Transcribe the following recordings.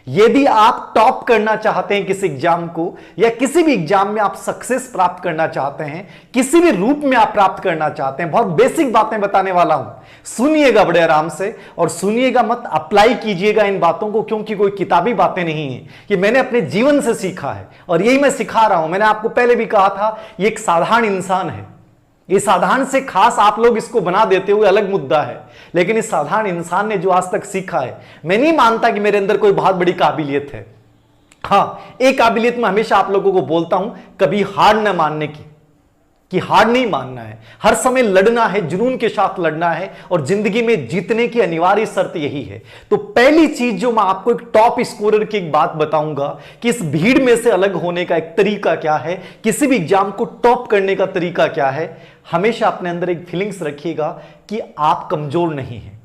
यदि आप टॉप करना चाहते हैं किसी एग्जाम को, या किसी भी एग्जाम में आप सक्सेस प्राप्त करना चाहते हैं, किसी भी रूप में आप प्राप्त करना चाहते हैं, बहुत बेसिक बातें बताने वाला हूं, सुनिएगा बड़े आराम से और सुनिएगा मत, अप्लाई कीजिएगा इन बातों को, क्योंकि कोई किताबी बातें नहीं है, ये मैंने अपने जीवन से सीखा है और यही मैं सिखा रहा हूं। मैंने आपको पहले भी कहा था, ये एक साधारण इंसान है, ये साधारण से खास आप लोग इसको बना देते हुए अलग मुद्दा है, लेकिन इस साधारण इंसान ने जो आज तक सीखा है, मैं नहीं मानता कि मेरे अंदर कोई बहुत बड़ी काबिलियत है। हाँ, एक काबिलियत मैं हमेशा आप लोगों को बोलता हूं, कभी हार न मानने की, कि हार नहीं मानना है, हर समय लड़ना है, जुनून के साथ लड़ना है और जिंदगी में जीतने की अनिवार्य शर्त यही है। तो पहली चीज जो मैं आपको एक टॉप स्कोरर की एक बात बताऊंगा कि इस भीड़ में से अलग होने का एक तरीका क्या है, किसी भी एग्जाम को टॉप करने का तरीका क्या है। हमेशा अपने अंदर एक फीलिंग्स रखिएगा कि आप कमजोर नहीं हैं।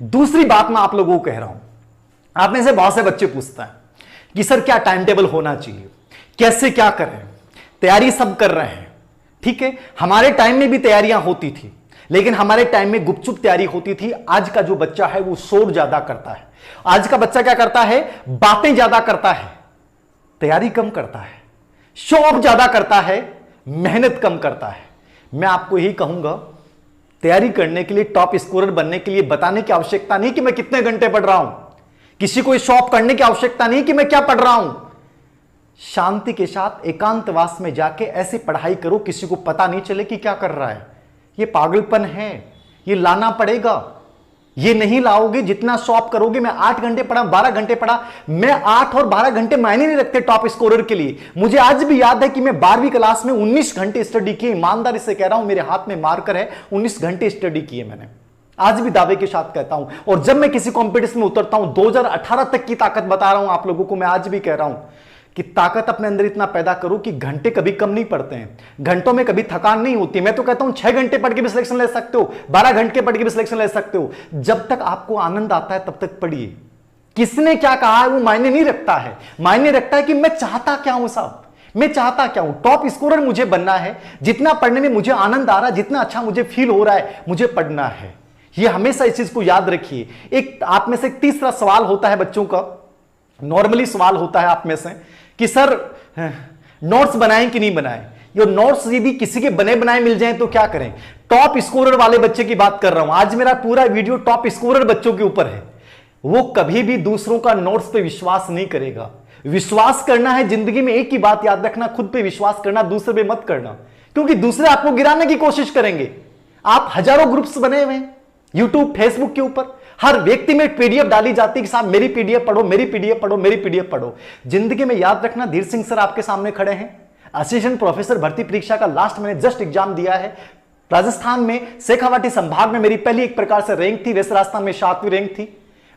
दूसरी बात मैं आप लोगों को कह रहा हूं, आप में से बहुत से बच्चे पूछते हैं कि सर क्या टाइम टेबल होना चाहिए, कैसे क्या करें, तैयारी सब कर रहे हैं, ठीक है, हमारे टाइम में भी तैयारियां होती थी, लेकिन हमारे टाइम में गुपचुप तैयारी होती थी। आज का जो बच्चा है वो शोर ज्यादा करता है, आज का बच्चा क्या करता है, बातें ज्यादा करता है, तैयारी कम करता है, शो ऑफ ज्यादा करता है, मेहनत कम करता है। मैं आपको यही कहूंगा, तैयारी करने के लिए, टॉप स्कोरर बनने के लिए बताने की आवश्यकता नहीं कि मैं कितने घंटे पढ़ रहा हूं, किसी को शो ऑफ करने की आवश्यकता नहीं कि मैं क्या पढ़ रहा हूं। शांति के साथ एकांतवास में जाके ऐसी पढ़ाई करो किसी को पता नहीं चले कि क्या कर रहा है। ये पागलपन है, ये लाना पड़ेगा, ये नहीं लाओगे। जितना शॉप करोगे, मैं 8 घंटे पढ़ा, 12 घंटे पढ़ा, मैं 8 और 12 घंटे मायने नहीं रखते टॉप स्कोरर के लिए। मुझे आज भी याद है कि मैं 12वीं क्लास में 19 घंटे स्टडी की, ईमानदारी से कह रहा हूं, मेरे हाथ में मार्कर है, 19 घंटे स्टडी किए मैंने, आज भी दावे के साथ कहता हूं। और जब मैं किसी कॉम्पिटिशन में उतरता हूं, 2018 तक की ताकत बता रहा हूं आप लोगों को, मैं आज भी कह रहा हूं कि ताकत अपने अंदर इतना पैदा करो कि घंटे कभी कम नहीं पड़ते हैं, घंटों में कभी थकान नहीं होती। मैं तो कहता हूं 6 घंटे पढ़ के भी सिलेक्शन ले सकते हो, 12 घंटे पढ़ के भी सिलेक्शन ले सकते हो। जब तक आपको आनंद आता है तब तक पढ़िए। किसने क्या कहा है वो मायने नहीं रखता है, मायने रखता है कि मैं चाहता क्या हूं साहब, मैं चाहता क्या हूं। टॉप स्कोरर मुझे बनना है, जितना पढ़ने में मुझे आनंद आ रहा है, जितना अच्छा मुझे फील हो रहा है, मुझे पढ़ना है। ये हमेशा इस चीज को याद रखिए। एक आप में से एक तीसरा सवाल होता है बच्चों का, नॉर्मली सवाल होता है आप में से कि सर नोट्स बनाएं कि नहीं बनाएं, ये नोट्स यदि किसी के बने बनाए मिल जाएं तो क्या करें। टॉप स्कोरर वाले बच्चे की बात कर रहा हूं, आज मेरा पूरा वीडियो टॉप स्कोरर बच्चों के ऊपर है। वो कभी भी दूसरों का नोट्स पे विश्वास नहीं करेगा। विश्वास करना है जिंदगी में, एक ही बात याद रखना, खुद पे विश्वास करना, दूसरे पे मत करना, क्योंकि दूसरे आपको गिराने की कोशिश करेंगे। आप हजारों ग्रुप्स बने हुए हैं यूट्यूब, फेसबुक के ऊपर, हर व्यक्ति में पीडीएफ डाली जाती है कि साहब मेरी पीडीएफ पढ़ो, मेरी पीडीएफ पढ़ो, मेरी पीडीएफ पढ़ो। जिंदगी में याद रखना, धीर सिंह सर आपके सामने खड़े हैं, असिस्टेंट प्रोफेसर भर्ती परीक्षा का लास्ट मैंने जस्ट एग्जाम दिया है। राजस्थान में शेखावाटी संभाग में मेरी पहली एक प्रकार से रैंक थी, वैसे राजस्थान में 7वीं रैंक थी।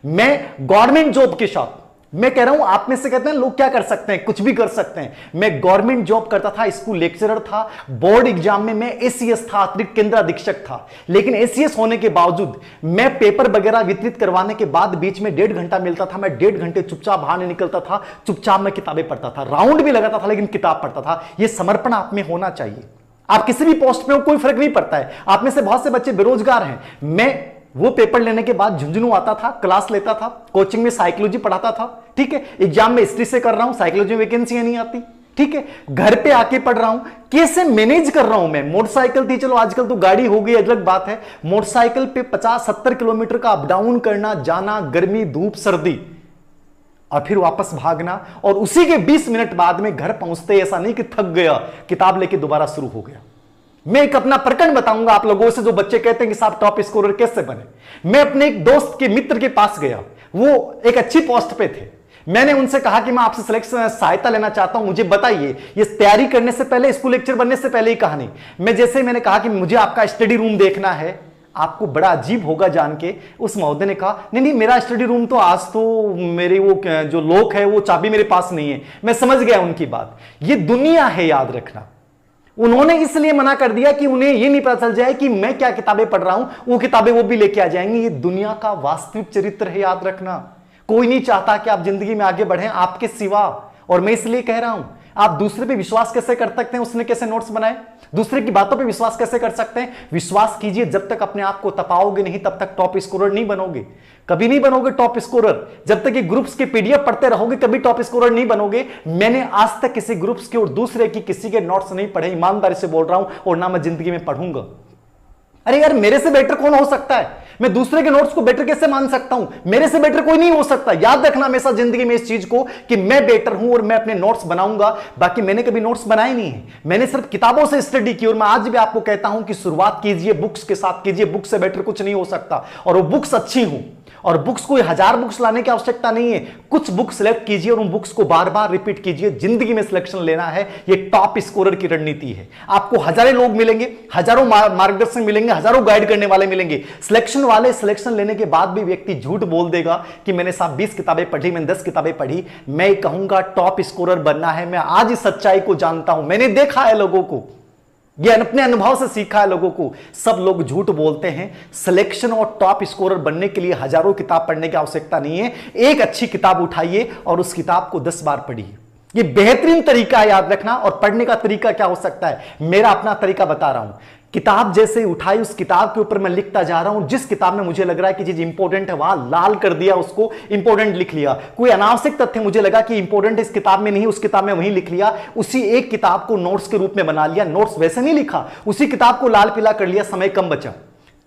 मैं गवर्नमेंट जॉब के साथ, मैं कह रहा हूं आप में से कहते हैं लोग क्या कर सकते हैं, कुछ भी कर सकते हैं। मैं गवर्नमेंट जॉब करता था, स्कूल लेक्चरर था, बोर्ड एग्जाम में मैं एसीएस था, अतिरिक्त केंद्र अधीक्षक था। लेकिन एसीएस होने के बावजूद मैं पेपर वगैरह वितरित करवाने के बाद बीच में 1.5 घंटा मिलता था, मैं 1.5 घंटे चुपचाप बाहर नहीं निकलता था, चुपचाप मैं किताबें पढ़ता था, राउंड भी लगाता था लेकिन किताब पढ़ता था। यह समर्पण आप में होना चाहिए। आप किसी भी पोस्ट में हो, कोई फर्क नहीं पड़ता है। आप में से बहुत से बच्चे बेरोजगार हैं, मैं वो पेपर लेने के बाद झुंझुनू आता था, क्लास लेता था, कोचिंग में साइकोलॉजी पढ़ाता था, ठीक है, एग्जाम में हिस्ट्री से कर रहा हूं, साइकोलॉजी में वैकेंसी नहीं आती, ठीक है, घर पे आके पढ़ रहा हूं, कैसे मैनेज कर रहा हूं मैं। मोटरसाइकिल थी, चलो आजकल तो गाड़ी हो गई, अलग बात है। मोटरसाइकिल पे 50-70 किलोमीटर का अप डाउन करना, जाना, गर्मी, धूप, सर्दी, और फिर वापस भागना, और उसी के 20 मिनट बाद में घर पहुंचते ऐसा नहीं कि थक गया, किताब लेके दोबारा शुरू हो गया। मैं एक अपना प्रकरण बताऊंगा आप लोगों से, जो बच्चे कहते हैं कि साहब टॉप स्कोरर कैसे बने। मैं अपने एक दोस्त के मित्र के पास गया, वो एक अच्छी पोस्ट पे थे। मैंने उनसे कहा कि मैं आपसे सिलेक्शन सहायता लेना चाहता हूं, मुझे बताइए। ये तैयारी करने से पहले, स्कूल लेक्चर बनने से पहले ही कहानी। मैं जैसे मैंने कहा कि मुझे आपका स्टडी रूम देखना है, आपको बड़ा अजीब होगा जान के, उस महोदय ने कहा नहीं नहीं मेरा स्टडी रूम तो आज तो मेरे वो जो लोक है वो चाबी मेरे पास नहीं है। मैं समझ गया उनकी बात। ये दुनिया है, याद रखना। उन्होंने इसलिए मना कर दिया कि उन्हें यह नहीं पता चल जाए कि मैं क्या किताबें पढ़ रहा हूं, वो किताबें वो भी लेके आ जाएंगी। ये दुनिया का वास्तविक चरित्र है, याद रखना। कोई नहीं चाहता कि आप जिंदगी में आगे बढ़ें आपके सिवा। और मैं इसलिए कह रहा हूं आप दूसरे पे विश्वास कैसे कर सकते हैं? उसने कैसे नोट्स बनाए? दूसरे की बातों पे विश्वास कैसे कर सकते हैं? विश्वास कीजिए, जब तक अपने आप को तपाओगे नहीं तब तक टॉप स्कोरर नहीं बनोगे। कभी नहीं बनोगे टॉप स्कोरर। जब तक ये ग्रुप्स के पीडीएफ पढ़ते रहोगे कभी टॉप स्कोरर नहीं बनोगे। मैंने आज तक किसी ग्रुप्स के और दूसरे की किसी के नोट्स नहीं पढ़े, ईमानदारी से बोल रहा हूं, और ना मैं जिंदगी में पढ़ूंगा। अरे यार, मेरे से बेटर कौन हो सकता है? मैं दूसरे के नोट्स को बेटर कैसे मान सकता हूं? मेरे से बेटर कोई नहीं हो सकता। याद रखना हमेशा जिंदगी में इस चीज को कि मैं बेटर हूं और मैं अपने नोट्स बनाऊंगा। बाकी मैंने कभी नोट्स बनाए नहीं है, मैंने सिर्फ किताबों से स्टडी की। और मैं आज भी आपको कहता हूं कि शुरुआत कीजिए बुक्स के साथ कीजिए, बुक से बेटर कुछ नहीं हो सकता। और वो बुक्स अच्छी हूं, और बुक्स कोई 1000 बुक्स लाने की आवश्यकता नहीं है। कुछ बुक्स सिलेक्ट कीजिए और उन बुक्स को बार बार रिपीट कीजिए। जिंदगी में सिलेक्शन लेना है, ये टॉप स्कोरर की रणनीति है। आपको हजारों लोग मिलेंगे, हजारों मार्गदर्शक मिलेंगे, हजारों गाइड करने वाले मिलेंगे। सिलेक्शन वाले सिलेक्शन लेने के बाद भी व्यक्ति झूठ बोल देगा कि मैंने साहब 20 किताबें पढ़ी, मैंने 10 किताबें पढ़ी। मैं कहूंगा टॉप स्कोरर बनना है। मैं आज इस सच्चाई को जानता हूं, मैंने देखा है लोगों को, ये अपने अनुभव से सीखा है लोगों को। सब लोग झूठ बोलते हैं। सिलेक्शन और टॉप स्कोरर बनने के लिए हजारों किताब पढ़ने की आवश्यकता नहीं है। एक अच्छी किताब उठाइए और उस किताब को 10 बार पढ़िए। ये बेहतरीन तरीका है, याद रखना। और पढ़ने का तरीका क्या हो सकता है? मेरा अपना तरीका बता रहा हूं। किताब जैसे उठाई, उस किताब के ऊपर मैं लिखता जा रहा हूं। जिस किताब में मुझे लग रहा है कि चीज इंपॉर्टेंट है वहां लाल कर दिया, उसको इंपॉर्टेंट लिख लिया। कोई अनावश्यक तथ्य मुझे लगा कि इंपॉर्टेंट इस किताब में नहीं, उस किताब में वहीं लिख लिया। उसी एक किताब को नोट्स के रूप में बना लिया। नोट्स वैसे नहीं लिखा, उसी किताब को लाल पीला कर लिया। समय कम बचा।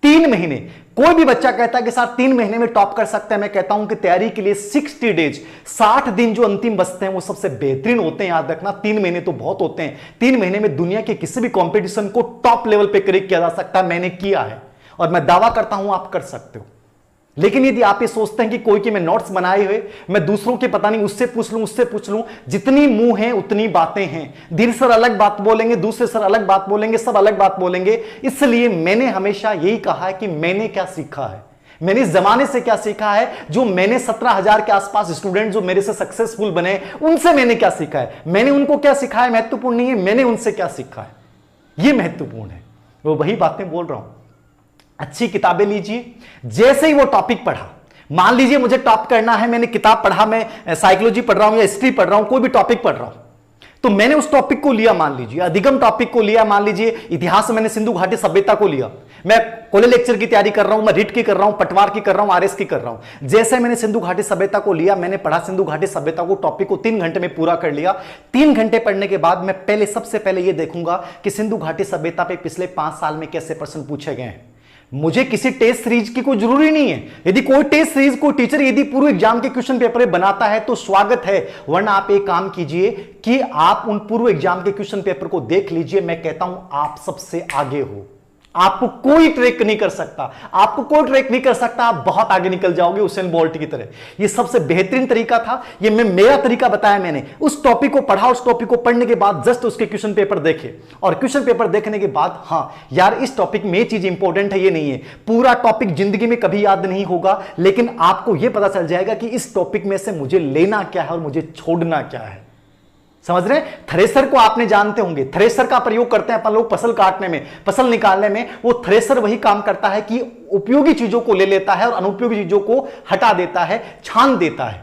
3 महीने। कोई भी बच्चा कहता है कि सर 3 महीने में टॉप कर सकते हैं। मैं कहता हूं कि तैयारी के लिए 60 डेज, 60 दिन जो अंतिम बचते हैं वो सबसे बेहतरीन होते हैं। याद रखना, 3 महीने तो बहुत होते हैं। 3 महीने में दुनिया के किसी भी कंपटीशन को टॉप लेवल पे क्लिक किया जा सकता है। मैंने किया है और मैं दावा करता हूं आप कर सकते हो। लेकिन यदि आप ये सोचते हैं कि कोई के मैं नोट्स बनाए हुए, मैं दूसरों के पता नहीं उससे पूछ लूं, उससे पूछ लूं, जितनी मुंह है उतनी बातें हैं। धीर सर अलग बात बोलेंगे, दूसरे सर अलग बात बोलेंगे, सब अलग बात बोलेंगे। इसलिए मैंने हमेशा यही कहा है कि मैंने क्या सीखा है, मैंने इस जमाने से क्या सीखा है। जो मैंने 17,000 के आसपास स्टूडेंट जो मेरे से सक्सेसफुल बने, उनसे मैंने क्या सीखा है। मैंने उनको क्या सिखाया महत्वपूर्ण नहीं है, मैंने उनसे क्या सीखा है ये महत्वपूर्ण है। वो वही बातें बोल रहा हूं। अच्छी किताबें लीजिए। जैसे ही वो टॉपिक पढ़ा, मान लीजिए मुझे टॉप करना है, मैंने किताब पढ़ा, मैं साइकोलॉजी पढ़ रहा हूं या हिस्ट्री पढ़ रहा हूं, कोई भी टॉपिक पढ़ रहा हूं, तो मैंने उस टॉपिक को लिया। मान लीजिए अधिगम टॉपिक को लिया, मान लीजिए इतिहास में मैंने सिंधु घाटी सभ्यता को लिया। मैं कॉलेज लेक्चर की तैयारी कर रहा हूं, मैं रिट की कर रहा हूं, पटवार की कर रहा हूं, आरएस की कर रहा हूं। जैसे मैंने सिंधु घाटी सभ्यता को लिया, मैंने पढ़ा सिंधु घाटी सभ्यता को, टॉपिक को 3 घंटे में पूरा कर लिया। 3 घंटे पढ़ने के बाद मैं पहले सबसे पहले यह देखूंगा कि सिंधु घाटी सभ्यता पे पिछले 5 साल में कैसे प्रश्न पूछे गए हैं। मुझे किसी टेस्ट सीरीज की कोई जरूरी नहीं है। यदि कोई टेस्ट सीरीज को टीचर यदि पूरे एग्जाम के क्वेश्चन पेपर बनाता है तो स्वागत है, वरना आप एक काम कीजिए कि आप उन पूर्व एग्जाम के क्वेश्चन पेपर को देख लीजिए। मैं कहता हूं आप सबसे आगे हो, आपको कोई ट्रैक नहीं कर सकता, आपको कोई ट्रैक नहीं कर सकता। आप बहुत आगे निकल जाओगे उसेन बोल्ट की तरह। ये सबसे बेहतरीन तरीका था। ये मेरा तरीका बताया मैंने। उस टॉपिक को पढ़ा, उस टॉपिक को पढ़ने के बाद जस्ट उसके क्वेश्चन पेपर देखे, और क्वेश्चन पेपर देखने के बाद हाँ यार इस टॉपिक में ये चीज इंपॉर्टेंट है, ये नहीं है। पूरा टॉपिक जिंदगी में कभी याद नहीं होगा, लेकिन आपको यह पता चल जाएगा कि इस टॉपिक में से मुझे लेना क्या है और मुझे छोड़ना क्या है। समझ रहे हैं? थ्रेसर को आपने जानते होंगे, थ्रेसर का प्रयोग करते हैं अपन लोग फसल काटने में, फसल निकालने में। वो थ्रेसर वही काम करता है कि उपयोगी चीजों को ले लेता है और अनुपयोगी चीजों को हटा देता है, छान देता है।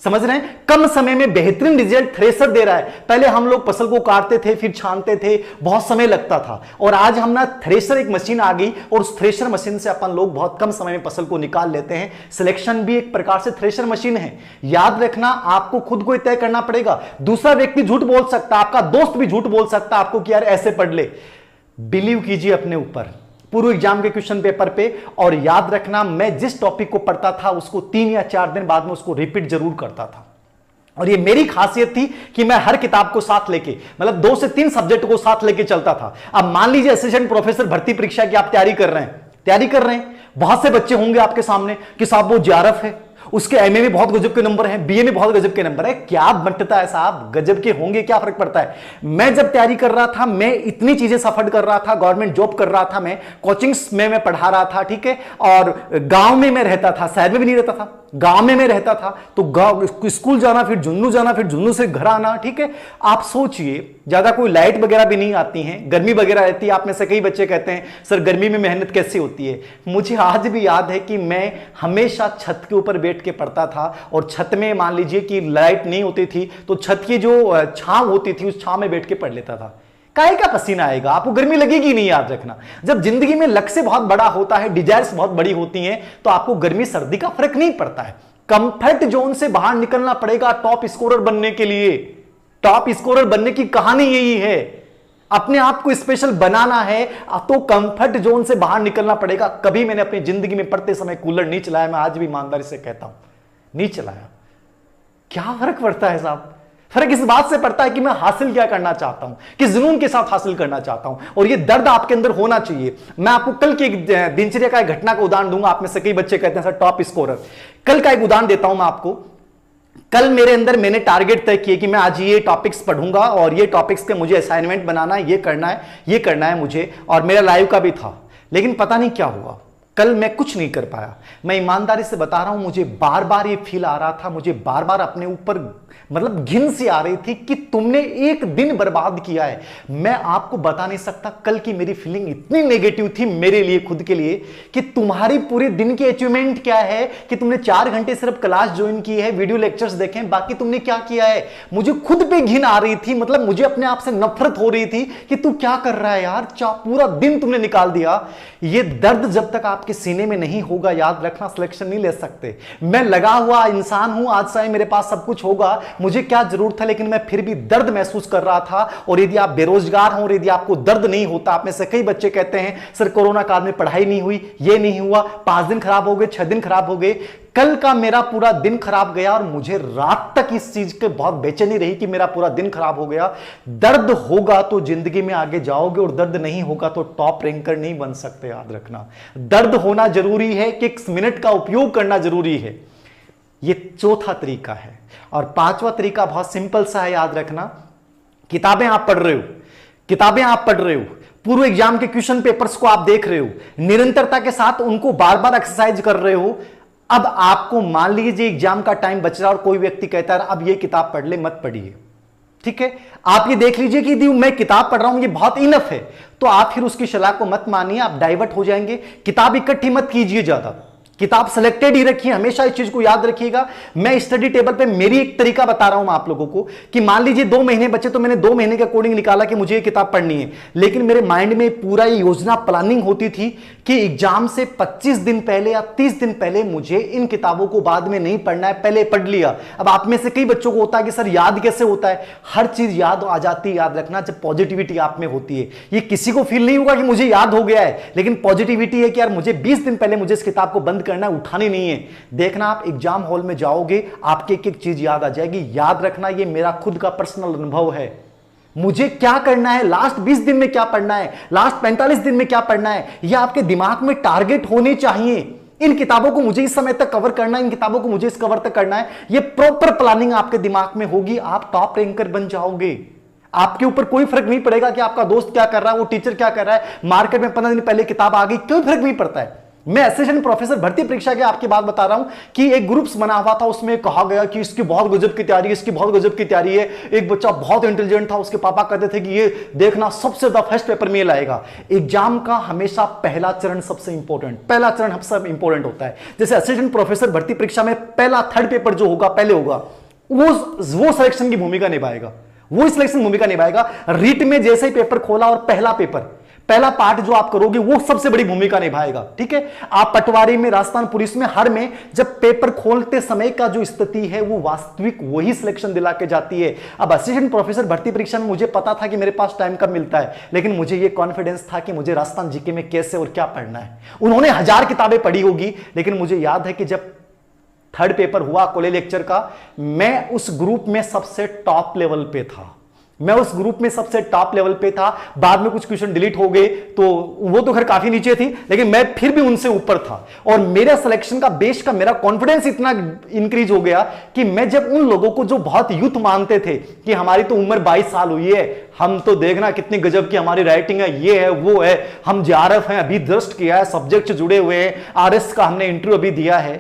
समझ रहे हैं? कम समय में बेहतरीन रिजल्ट थ्रेसर दे रहा है। पहले हम लोग फसल को काटते थे, फिर छानते थे, बहुत समय लगता था। और आज हम ना थ्रेसर एक मशीन आ गई, और उस थ्रेसर मशीन से अपन लोग बहुत कम समय में फसल को निकाल लेते हैं। सिलेक्शन भी एक प्रकार से थ्रेसर मशीन है। याद रखना, आपको खुद को तय करना पड़ेगा। दूसरा व्यक्ति झूठ बोल सकता है, आपका दोस्त भी झूठ बोल सकता है आपको कि यार ऐसे पढ़ ले। बिलीव कीजिए अपने ऊपर, पूर्व एग्जाम के क्वेश्चन पेपर पे। और याद रखना, मैं जिस टॉपिक को पढ़ता था उसको 3 या 4 दिन बाद में उसको रिपीट जरूर करता था। और ये मेरी खासियत थी कि मैं हर किताब को साथ लेके, मतलब 2 से 3 सब्जेक्ट को साथ लेके चलता था। अब मान लीजिए असिस्टेंट प्रोफेसर भर्ती परीक्षा की आप तैयारी कर रहे हैं, बहुत से बच्चे होंगे आपके सामने कि साहब वो जेआरएफ है, उसके एमए में बहुत गजब के नंबर हैं, बीए में बहुत गजब के नंबर है। क्या बंटता है साहब, गजब के होंगे, क्या फर्क पड़ता है। मैं जब तैयारी कर रहा था, मैं इतनी चीजें सफर कर रहा था, गवर्नमेंट जॉब कर रहा था, मैं कोचिंग्स में मैं पढ़ा रहा था, ठीक है। और गांव में मैं रहता था, शहर में भी नहीं रहता था, गांव में मैं रहता था। तो गांव स्कूल जाना, फिर झुन्नू जाना, फिर झुन्नू से घर आना, ठीक है। आप सोचिए, ज्यादा कोई लाइट वगैरह भी नहीं आती है, गर्मी वगैरह रहती है। आप में से कई बच्चे कहते हैं सर गर्मी में मेहनत कैसे होती है। मुझे आज भी याद है कि मैं हमेशा छत के ऊपर बैठ बैठ के पढ़ता था और छत में मान लीजिए कि लाइट नहीं होती थी तो छत की जो छांव होती थी उस छांव में बैठ के पढ़ लेता था। काहे का पसीना आएगा, आपको गर्मी लगेगी नहीं, याद रखना। जब जिंदगी में लक्ष्य बहुत बड़ा होता है, डिजायर्स बहुत बड़ी होती हैं, तो आपको गर्मी सर्दी का फर्क नहीं पड़ता है। कंफर्ट जोन से बाहर निकलना पड़ेगा टॉप स्कोरर बनने के लिए। टॉप स्कोरर बनने की कहानी यही है, अपने आप को स्पेशल बनाना है तो कंफर्ट जोन से बाहर निकलना पड़ेगा। कभी मैंने अपनी जिंदगी में पढ़ते समय कूलर नहीं चलाया, मैं आज भी ईमानदारी से कहता हूं नहीं चलाया। क्या फर्क पड़ता है साहब? फर्क इस बात से पड़ता है कि मैं हासिल क्या करना चाहता हूं, किस जुनून के साथ हासिल करना चाहता हूं, और ये दर्द आपके अंदर होना चाहिए। मैं आपको कल की एक दिनचर्या का एक घटना का उदाहरण दूंगा। आप में से कई बच्चे कहते हैं सर टॉप स्कोरर, कल का एक उदाहरण देता हूं मैं आपको। कल मेरे अंदर मैंने टारगेट तय किए कि मैं आज ये टॉपिक्स पढ़ूंगा और ये टॉपिक्स के मुझे असाइनमेंट बनाना है, ये करना है मुझे, और मेरा लाइव का भी था। लेकिन पता नहीं क्या हुआ, कल मैं कुछ नहीं कर पाया। मैं ईमानदारी से बता रहा हूं, मुझे बार बार ये फील आ रहा था, मुझे बार बार अपने ऊपर मतलब घिन सी आ रही थी कि तुमने एक दिन बर्बाद किया है। मैं आपको बता नहीं सकता, कल की मेरी फीलिंग इतनी नेगेटिव थी मेरे लिए, खुद के लिए, कि तुम्हारी पूरे दिन की अचीवमेंट क्या है कि तुमने 4 घंटे सिर्फ क्लास ज्वाइन की है, वीडियो लेक्चर्स देखे, बाकी तुमने क्या किया है। मुझे खुद पे घिन आ रही थी, मतलब मुझे अपने आप से नफरत हो रही थी कि तू क्या कर रहा है यार, पूरा दिन तुमने निकाल दिया। ये दर्द जब तक आपके सीने में नहीं होगा, याद रखना, सिलेक्शन नहीं ले सकते। मैं लगा हुआ इंसान हूं, आज से मेरे पास सब कुछ होगा, मुझे क्या जरूरत था, लेकिन मैं फिर भी दर्द महसूस कर रहा था। और यदि आप बेरोजगार हो और यदि आपको दर्द नहीं होता, आप में से कई बच्चे कहते हैं सर कोरोना काल में पढ़ाई नहीं हुई, ये नहीं हुआ, 5 दिन खराब हो गए, 6 दिन खराब हो गए। कल का मेरा पूरा दिन खराब गया और मुझे रात तक इस चीज के बहुत बेचैनी रही कि मेरा पूरा दिन खराब हो गया। दर्द होगा तो जिंदगी में आगे जाओगे और दर्द नहीं होगा तो टॉप रैंकर नहीं बन सकते, याद रखना। दर्द होना जरूरी है कि 1 मिनट का उपयोग करना जरूरी है। ये चौथा तरीका है। और 5वां तरीका बहुत सिंपल सा है, याद रखना। किताबें आप पढ़ रहे हो, पूर्व एग्जाम के क्वेश्चन पेपर्स को आप देख रहे हो, निरंतरता के साथ उनको बार बार एक्सरसाइज कर रहे हो। अब आपको मान लीजिए एग्जाम का टाइम बच रहा है और कोई व्यक्ति कहता है अब ये किताब पढ़ ले, मत पढ़िए, ठीक है। आप ये देख लीजिए कि यदि मैं किताब पढ़ रहा हूं ये बहुत इनफ है, तो आप फिर उसकी सलाह को मत मानिए, आप डाइवर्ट हो जाएंगे। किताब इकट्ठी मत कीजिए ज्यादा, किताब सिलेक्टेड ही रखिए, हमेशा इस चीज को याद रखिएगा। मैं स्टडी टेबल पे मेरी एक तरीका बता रहा हूं आप लोगों को कि मान लीजिए 2 महीने बचे तो मैंने 2 महीने के अकॉर्डिंग निकाला कि मुझे ये किताब पढ़नी है, लेकिन मेरे माइंड में पूरा ये योजना प्लानिंग होती थी कि एग्जाम से 25 दिन पहले या 30 दिन पहले मुझे इन किताबों को बाद में नहीं पढ़ना है, पहले पढ़ लिया। अब आप में से कई बच्चों को होता है कि सर याद कैसे होता है? हर चीज याद आ जाती है, याद रखना, जब पॉजिटिविटी आप में होती है। ये किसी को फील नहीं होगा कि मुझे याद हो गया है, लेकिन पॉजिटिविटी है कि यार मुझे 20 दिन पहले मुझे इस किताब को बंद करना है, उठानी नहीं है। देखना आप एग्जाम हॉल में जाओगे, आपके एक एक चीज याद आ जाएगी। याद रखना, ये मेरा खुद का पर्सनल अनुभव है। मुझे क्या करना है, लास्ट 20 दिन में क्या पढ़ना है, लास्ट 45 दिन में क्या पढ़ना है, यह आपके दिमाग में टारगेट होने चाहिए। इन किताबों को मुझे इस समय तक कवर करना है, इन किताबों को मुझे इस कवर तक करना है। यह प्रॉपर प्लानिंग आपके दिमाग में होगी, आप टॉप रैंकर बन जाओगे। आपके ऊपर कोई फर्क नहीं पड़ेगा कि आपका दोस्त क्या कर रहा है, वो टीचर क्या कर रहा है, मार्केट में 15 दिन पहले किताब आ गई, कोई फर्क नहीं पड़ता है। मैं असिस्टेंट प्रोफेसर भर्ती परीक्षा की आपकी बात बता रहा हूं कि एक ग्रुप्स बना हुआ था, उसमें कहा गया कि इसकी बहुत गजब की तैयारी है, इसकी बहुत गजब की तैयारी है। एक बच्चा बहुत इंटेलिजेंट था, उसके पापा कहते थे कि ये देखना सबसे ज्यादा फर्स्ट पेपर में ये लाएगा। एग्जाम का हमेशा पहला चरण सबसे इंपॉर्टेंट, पहला चरण सबसे इंपॉर्टेंट होता है। जैसे असिस्टेंट प्रोफेसर भर्ती परीक्षा में पहला 3rd पेपर जो होगा पहले होगा, वो सिलेक्शन की भूमिका निभाएगा, वो सिलेक्शन भूमिका निभाएगा। रीट में जैसे ही पेपर खोला और पहला पार्ट जो आप करोगे वो सबसे बड़ी भूमिका निभाएगा, ठीक है। आप पटवारी में, राजस्थान पुलिस में, हर में जब पेपर खोलते समय का जो स्थिति है वो वास्तविक वही सिलेक्शन दिला के जाती है। अब असिस्टेंट प्रोफेसर भर्ती परीक्षा में मुझे पता था कि मेरे पास टाइम कब मिलता है, लेकिन मुझे ये कॉन्फिडेंस था कि मुझे राजस्थान जीके में कैसे और क्या पढ़ना है। उन्होंने 1000 किताबें पढ़ी होगी, लेकिन मुझे याद है कि जब 3rd पेपर हुआ कॉलेज लेक्चर का, मैं उस ग्रुप में सबसे टॉप लेवल पे था। बाद में कुछ क्वेश्चन डिलीट हो गए तो वो तो खैर काफी नीचे थी, लेकिन मैं फिर भी उनसे ऊपर था। और मेरा सिलेक्शन का बेस का मेरा कॉन्फिडेंस इतना इंक्रीज हो गया कि मैं जब उन लोगों को जो बहुत यूथ मानते थे कि हमारी तो उम्र 22 साल हुई है, हम तो देखना कितनी गजब की हमारी राइटिंग है, ये है वो है, हम JRF हैं, अभी जस्ट किया है, सब्जेक्ट जुड़े हुए हैं, RS का हमने इंटरव्यू अभी दिया है।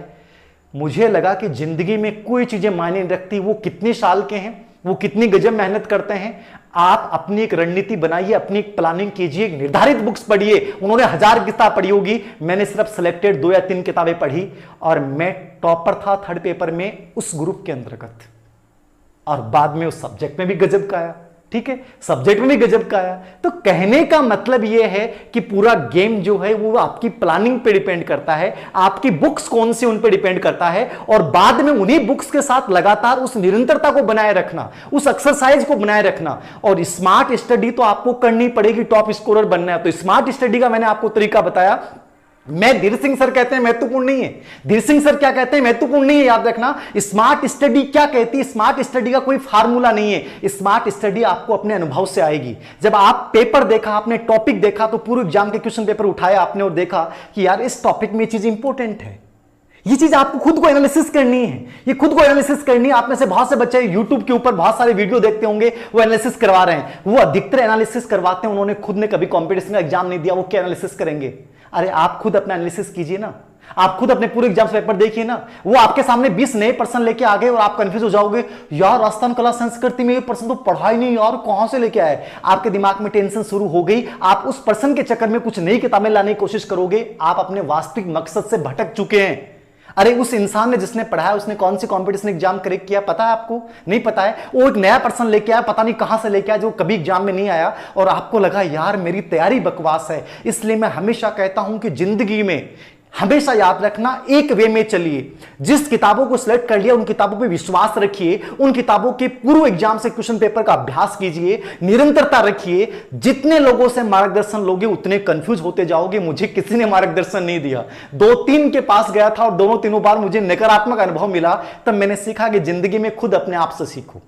मुझे लगा कि जिंदगी में कोई चीजें मायने नहीं रखती, वो कितने साल के हैं, वो कितनी गजब मेहनत करते हैं। आप अपनी एक रणनीति बनाइए, अपनी एक प्लानिंग कीजिए, एक निर्धारित बुक्स पढ़िए। उन्होंने 1000 किताब पढ़ी होगी, मैंने सिर्फ सिलेक्टेड 2 या 3 किताबें पढ़ी और मैं टॉपर था थर्ड पेपर में उस ग्रुप के अंतर्गत, और बाद में उस सब्जेक्ट में भी गजब का आया। ठीक है, सब्जेक्ट में भी गजब का आया। तो कहने का मतलब यह है कि पूरा गेम जो है वो आपकी प्लानिंग पे डिपेंड करता है, आपकी बुक्स कौन सी उन पे डिपेंड करता है, और बाद में उन्हीं बुक्स के साथ लगातार उस निरंतरता को बनाए रखना, उस एक्सरसाइज को बनाए रखना। और स्मार्ट स्टडी तो आपको करनी पड़ेगी, टॉप स्कोरर बनना है। तो स्मार्ट स्टडी का मैंने आपको तरीका बताया। मैं धीर सिंह सर कहते हैं महत्वपूर्ण नहीं है, धीर सिंह सर क्या कहते हैं महत्वपूर्ण नहीं है, याद रखना। स्मार्ट स्टडी क्या कहती है, स्मार्ट स्टडी का कोई फार्मूला नहीं है। स्मार्ट स्टडी आपको अपने अनुभव से आएगी। जब आप पेपर देखा, आपने टॉपिक देखा, तो पूरे एग्जाम के क्वेश्चन पेपर उठाया आपने और देखा कि यार इस टॉपिक में ये चीज इंपॉर्टेंट है, ये चीज आपको खुद को एनालिसिस करनी है, ये खुद को एनालिसिस करनी है। आप में से बहुत से बच्चे यूट्यूब के ऊपर बहुत सारे वीडियो देखते होंगे, वो एनालिसिस करवा रहे हैं, वो अधिकतर एनालिसिस करवाते हैं, उन्होंने खुद ने कभी कॉम्पिटिशन का एग्जाम नहीं दिया, वो क्या एनालिसिस करेंगे। अरे आप खुद अपना एनालिसिस कीजिए ना, आप खुद अपने पूरे एग्जाम पेपर देखिए ना। वो आपके सामने 20 नए पर्सन लेके आ गए और आप कंफ्यूज हो जाओगे, यार राजस्थान कला संस्कृति में ये पर्सन तो पढ़ा ही नहीं यार, कहां से लेके आए। आपके दिमाग में टेंशन शुरू हो गई, आप उस पर्सन के चक्कर में कुछ नई किताबें लाने की कोशिश करोगे, आप अपने वास्तविक मकसद से भटक चुके हैं। अरे उस इंसान ने जिसने पढ़ा है उसने कौन सी कंपटीशन एग्जाम क्रैक किया पता है आपको? नहीं पता है। वो एक नया पर्सन लेके आया, पता नहीं कहां से लेके आया, जो कभी एग्जाम में नहीं आया, और आपको लगा यार मेरी तैयारी बकवास है। इसलिए मैं हमेशा कहता हूं कि जिंदगी में हमेशा याद रखना, एक वे में चलिए। जिस किताबों को सिलेक्ट कर लिया उन किताबों पे विश्वास रखिए, उन किताबों के पूर्व एग्जाम से क्वेश्चन पेपर का अभ्यास कीजिए, निरंतरता रखिए। जितने लोगों से मार्गदर्शन लोगे उतने कंफ्यूज होते जाओगे। मुझे किसी ने मार्गदर्शन नहीं दिया, 2-3 के पास गया था और दोनों तीनों बार मुझे नकारात्मक अनुभव मिला। तब मैंने सीखा कि जिंदगी में खुद अपने आप से सीखो।